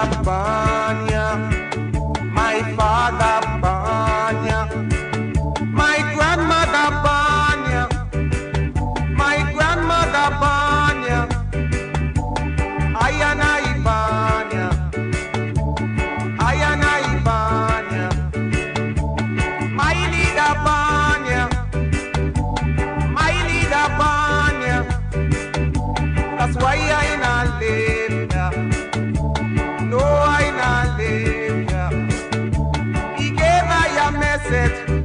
mother born ya, my father born ya, my grandmother born ya, my grandmother born ya, I and I born ya, I and I born ya, my leader born ya, my leader born ya. That's why I not live ya. No, I not live ya. He gave me a message.